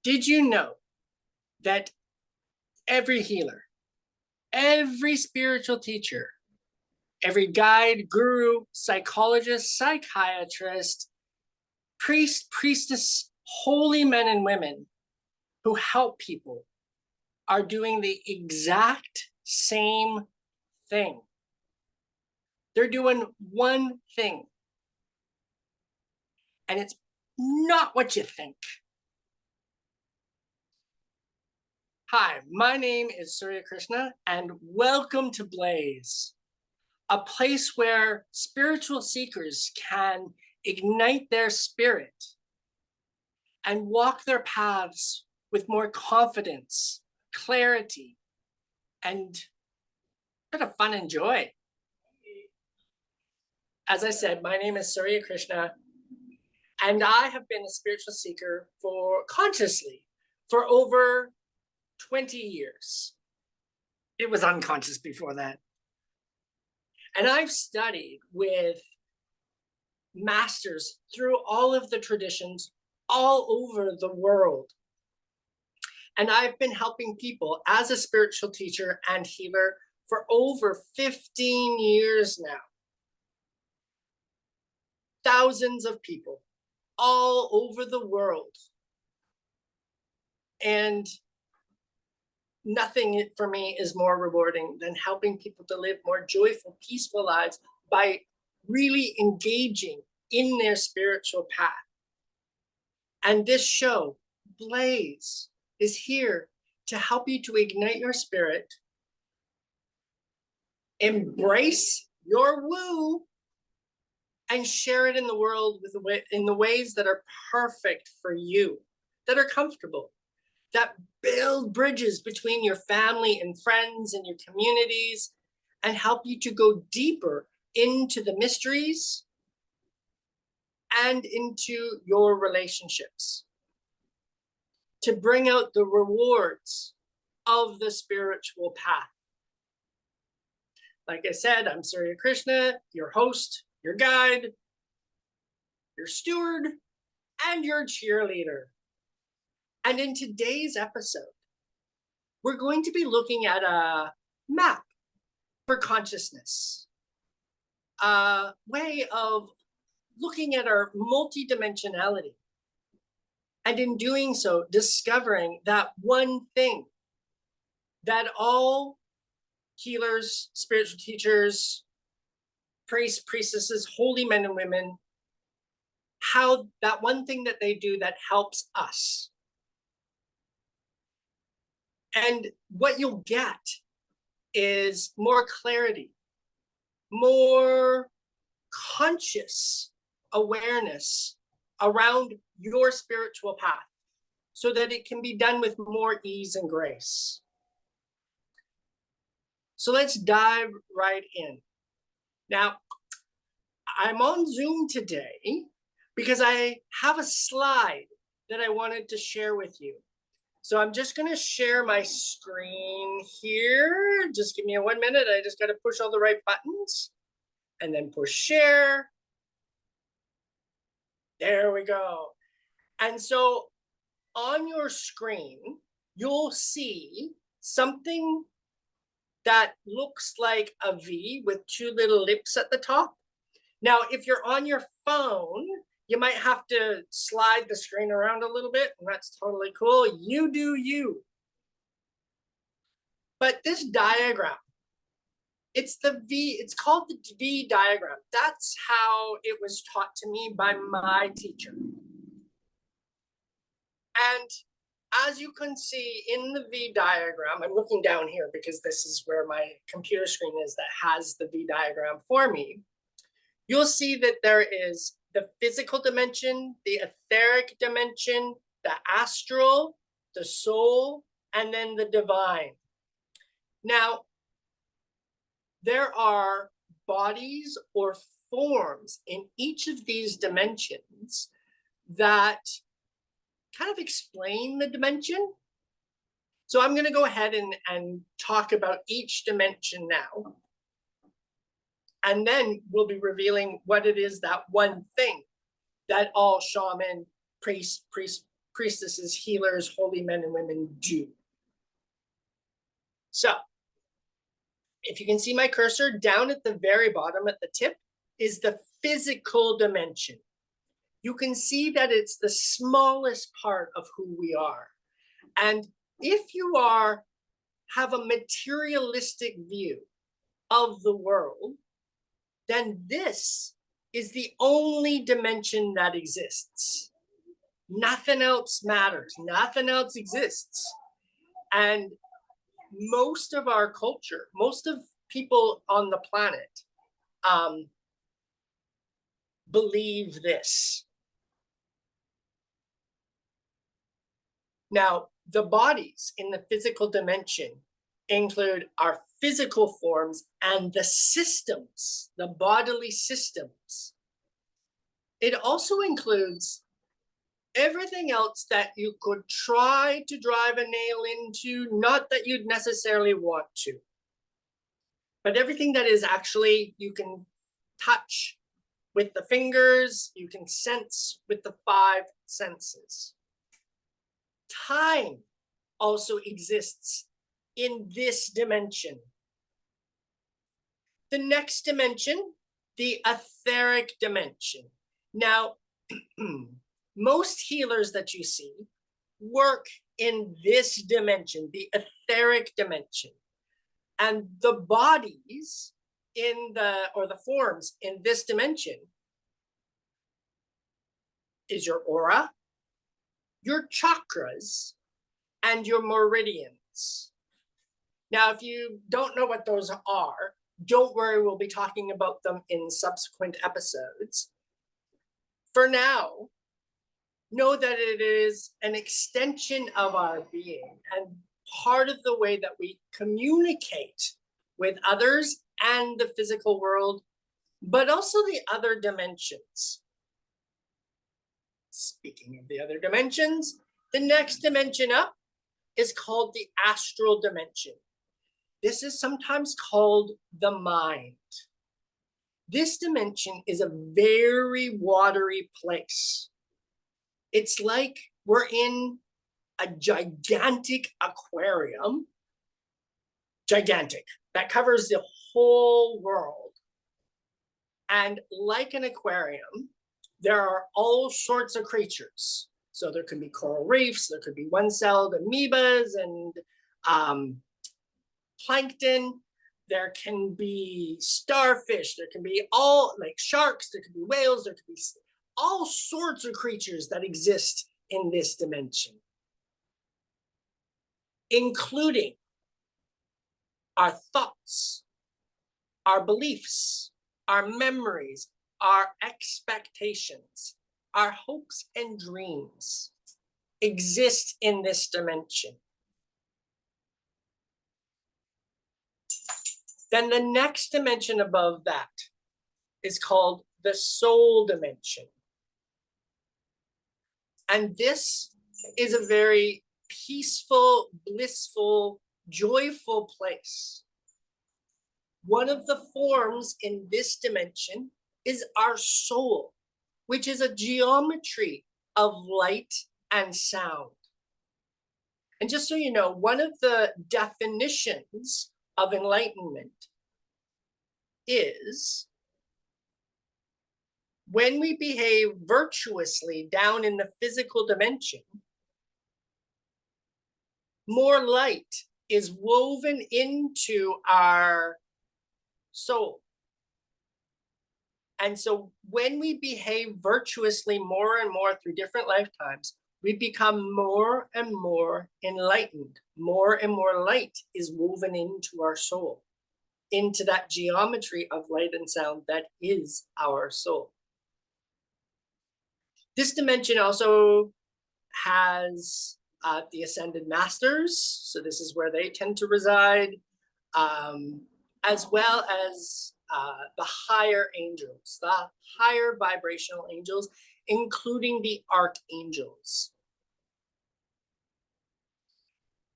Did you know that every healer, every spiritual teacher, every guide, guru, psychologist, psychiatrist, priest, priestess, holy men and women who help people are doing the exact same thing? They're doing one thing, and it's not what you think. Hi, my name is Surya Krishna, and welcome to Blaze, a place where spiritual seekers can ignite their spirit and walk their paths with more confidence, clarity, and a bit of fun and joy. As I said, my name is Surya Krishna, and I have been a spiritual seeker consciously for over 20 years. It was unconscious before that. And I've studied with masters through all of the traditions all over the world. And I've been helping people as a spiritual teacher and healer for over 15 years now. Thousands of people all over the world. And nothing for me is more rewarding than helping people to live more joyful, peaceful lives by really engaging in their spiritual path. And this show, Blaze, is here to help you to ignite your spirit, embrace your woo, and share it in the world in the ways that are perfect for you, that are comfortable, that build bridges between your family and friends and your communities, and help you to go deeper into the mysteries and into your relationships, to bring out the rewards of the spiritual path. Like I said, I'm Surya Krishna, your host, your guide, your steward, and your cheerleader. And in today's episode, we're going to be looking at a map for consciousness, a way of looking at our multi-dimensionality. And in doing so, discovering that one thing that all healers, spiritual teachers, priests, priestesses, holy men and women, how that one thing that they do that helps us. And what you'll get is more clarity, more conscious awareness around your spiritual path so that it can be done with more ease and grace. So let's dive right in. Now, I'm on Zoom today because I have a slide that I wanted to share with you. So I'm just going to share my screen here. Just give me 1 minute. I just got to push all the right buttons and then push share. There we go. And so on your screen, you'll see something that looks like a V with two little lips at the top. Now, if you're on your phone, you might have to slide the screen around a little bit, and that's totally cool. You do you. But this diagram, it's called the V diagram. That's how it was taught to me by my teacher. And as you can see in the V diagram, I'm looking down here because this is where my computer screen is that has the V diagram for me. You'll see that there is the physical dimension, the etheric dimension, the astral, the soul, and then the divine. Now, there are bodies or forms in each of these dimensions that kind of explain the dimension. So I'm going to go ahead and talk about each dimension now. And then we'll be revealing what it is, that one thing that all shaman, priests, priestesses, healers, holy men and women do. So if you can see my cursor, down at the very bottom at the tip is the physical dimension. You can see that it's the smallest part of who we are. And if you have a materialistic view of the world, then this is the only dimension that exists. Nothing else matters. Nothing else exists. And most of our culture, most of people on the planet believe this. Now, the bodies in the physical dimension include our physical forms and the systems, the bodily systems. It also includes everything else that you could try to drive a nail into, not that you'd necessarily want to, but everything that is actually you can touch with the fingers, you can sense with the 5 senses. Time also exists in this dimension. The next dimension, the etheric dimension. Now, most healers that you see work in this dimension, the etheric dimension. And the bodies or the forms in this dimension is your aura, your chakras, and your meridians. Now, if you don't know what those are, don't worry, we'll be talking about them in subsequent episodes. For now, know that it is an extension of our being and part of the way that we communicate with others and the physical world, but also the other dimensions. Speaking of the other dimensions, the next dimension up is called the astral dimension. This is sometimes called the mind. This dimension is a very watery place. It's like we're in a gigantic aquarium, gigantic, that covers the whole world. And like an aquarium, there are all sorts of creatures. So there could be coral reefs, there could be one-celled amoebas and plankton. There can be starfish, there can be all like sharks, there could be whales, there could be all sorts of creatures that exist in this dimension, including our thoughts, our beliefs, our memories, our expectations, our hopes and dreams exist in this dimension. Then the next dimension above that is called the soul dimension. And this is a very peaceful, blissful, joyful place. One of the forms in this dimension is our soul, which is a geometry of light and sound. And just so you know, one of the definitions of enlightenment is when we behave virtuously down in the physical dimension, more light is woven into our soul. And so when we behave virtuously more and more through different lifetimes, we become more and more enlightened. More and more light is woven into our soul, into that geometry of light and sound that is our soul. This dimension also has the ascended masters. So this is where they tend to reside, as well as the higher angels, the higher vibrational angels, including the archangels.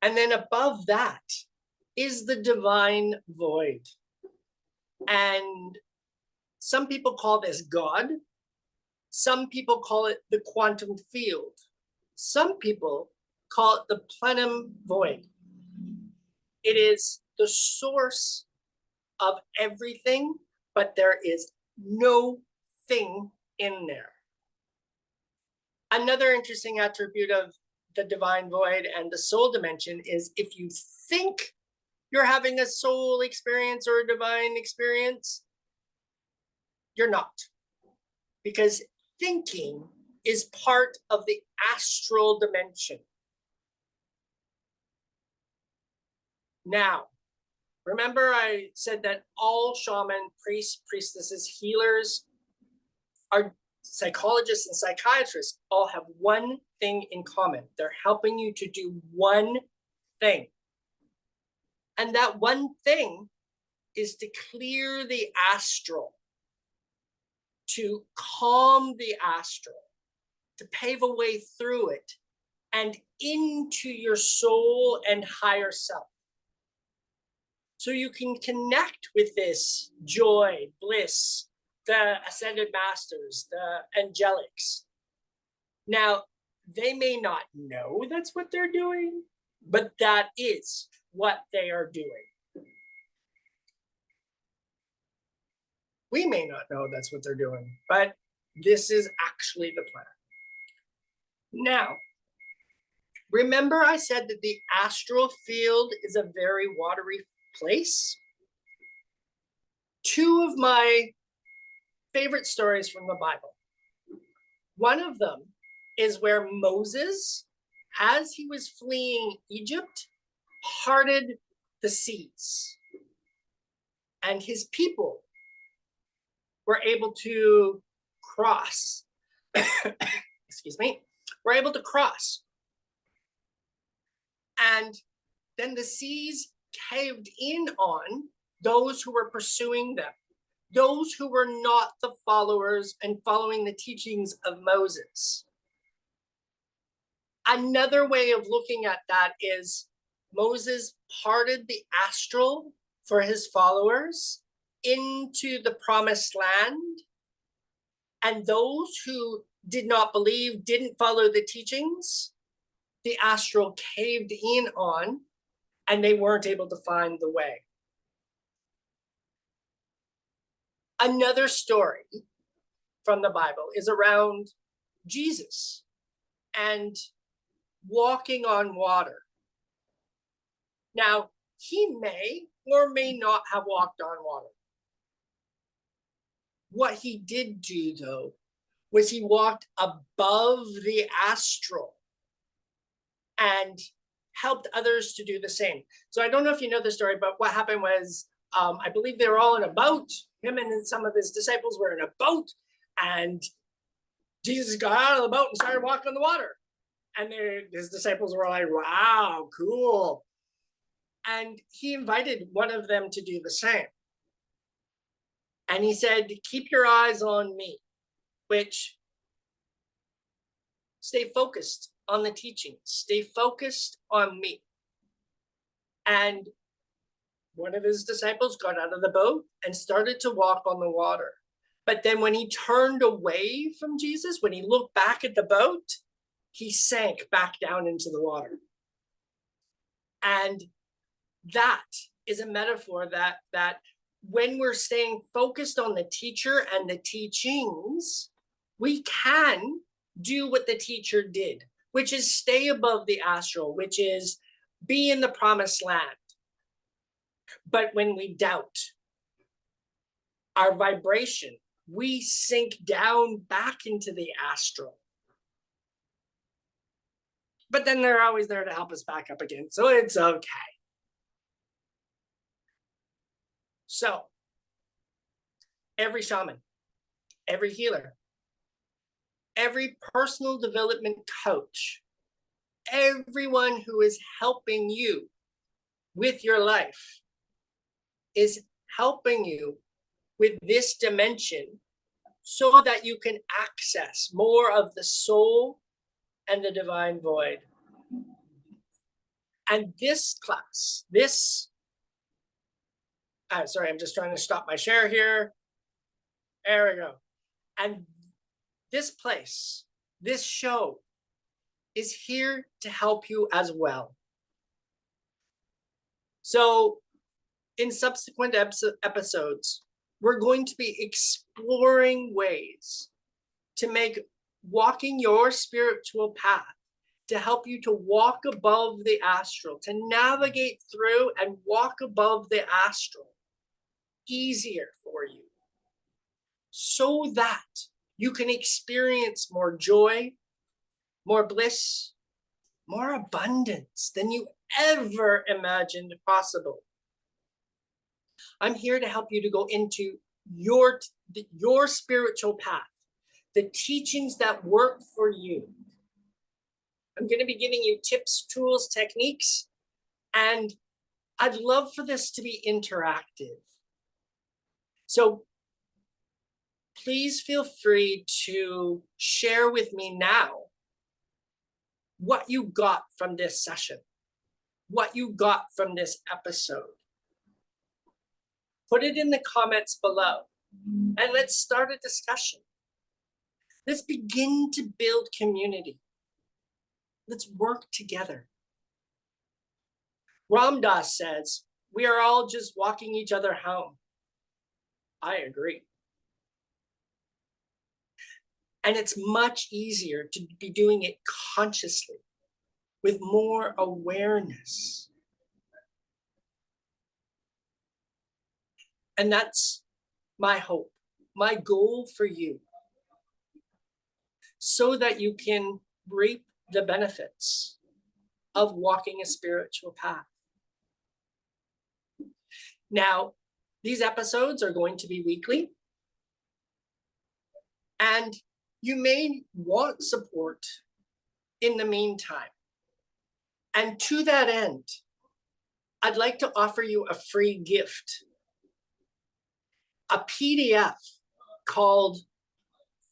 And then above that is the divine void. And some people call this God. Some people call it the quantum field. Some people call it the plenum void. It is the source of everything, but there is no thing in there. Another interesting attribute of the divine void and the soul dimension is if you think you're having a soul experience or a divine experience, you're not. Because thinking is part of the astral dimension. Now, remember I said that all shaman, priests, priestesses, healers, are psychologists and psychiatrists all have one thing in common. They're helping you to do one thing. And that one thing is to clear the astral, to calm the astral, to pave a way through it and into your soul and higher self. So you can connect with this joy, bliss, the ascended masters, the angelics. Now, they may not know that's what they're doing, but that is what they are doing. We may not know that's what they're doing, but this is actually the plan. Now, remember I said that the astral field is a very watery place? Two of my favorite stories from the Bible. One of them is where Moses, as he was fleeing Egypt, parted the seas. And his people were able to cross. Excuse me. Were able to cross. And then the seas caved in on those who were pursuing them, those who were not the followers and following the teachings of Moses. Another way of looking at that is Moses parted the astral for his followers into the promised land, and those who did not believe, didn't follow the teachings, the astral caved in on, and they weren't able to find the way. Another story from the Bible is around Jesus and walking on water. Now, he may or may not have walked on water. What he did do, though, was he walked above the astral and helped others to do the same. So I don't know if you know the story, but what happened was, I believe they were all in a boat. Him and some of his disciples were in a boat, and Jesus got out of the boat and started walking on the water. And his disciples were like, wow, cool. And he invited one of them to do the same. And he said, keep your eyes on me, which stay focused on the teaching, stay focused on me. And one of his disciples got out of the boat and started to walk on the water. But then when he turned away from Jesus, when he looked back at the boat, he sank back down into the water. And that is a metaphor that when we're staying focused on the teacher and the teachings, we can do what the teacher did, which is stay above the astral, which is be in the promised land. But when we doubt our vibration, we sink down back into the astral. But then they're always there to help us back up again, so it's okay. So, every shaman, every healer, every personal development coach, everyone who is helping you with your life is helping you with this dimension so that you can access more of the soul and the divine void. And this class, sorry, I'm just trying to stop my share here. There we go. And this place, this show, is here to help you as well. So in subsequent episodes, we're going to be exploring ways to make walking your spiritual path, to help you to walk above the astral, to navigate through and walk above the astral easier for you, so that you can experience more joy, more bliss, more abundance than you ever imagined possible. I'm here to help you to go into your spiritual path, the teachings that work for you. I'm going to be giving you tips, tools, techniques, and I'd love for this to be interactive. So please feel free to share with me now what you got from this session, what you got from this episode. Put it in the comments below, and let's start a discussion. Let's begin to build community. Let's work together. Ram Dass says, we are all just walking each other home. I agree. And it's much easier to be doing it consciously, with more awareness. And that's my hope, my goal for you, so that you can reap the benefits of walking a spiritual path. Now, these episodes are going to be weekly, and you may want support in the meantime. And to that end, I'd like to offer you a free gift, a PDF called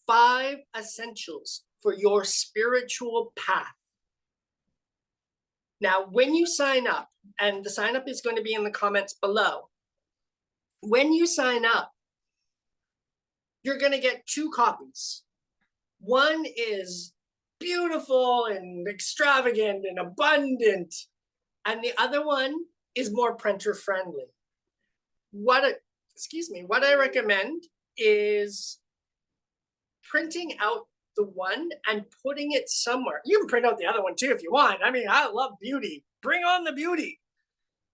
5 Essentials for Your Spiritual Path. Now, when you sign up, and the sign up is going to be in the comments below, when you sign up, you're going to get 2 copies. One is beautiful and extravagant and abundant, and the other one is more printer friendly. What I recommend is printing out the one and putting it somewhere. You can print out the other one too if you want. I mean, I love beauty. Bring on the beauty.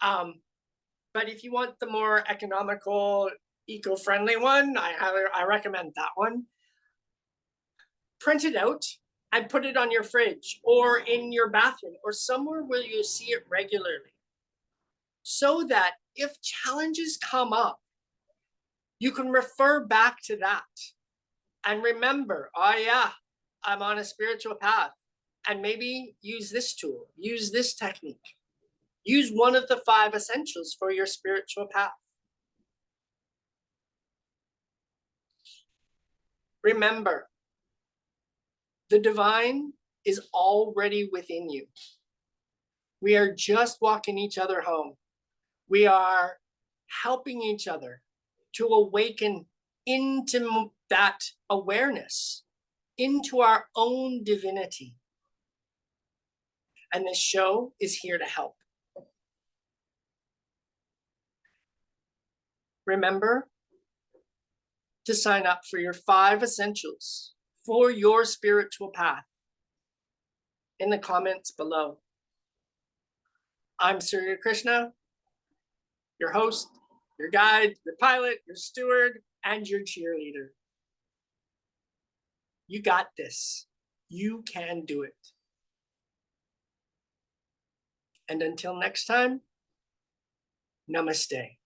But if you want the more economical, eco-friendly one, I recommend that one. Print it out and put it on your fridge or in your bathroom or somewhere where you see it regularly, so that if challenges come up, you can refer back to that and remember, oh yeah, I'm on a spiritual path, and maybe use this tool, use this technique, use one of the 5 essentials for your spiritual path. Remember, the divine is already within you. We are just walking each other home. We are helping each other to awaken into that awareness, into our own divinity. And this show is here to help. Remember to sign up for your 5 essentials for your spiritual path in the comments below. I'm Surya Krishna, your host, your guide, your pilot, your steward, and your cheerleader. You got this. You can do it. And until next time, namaste.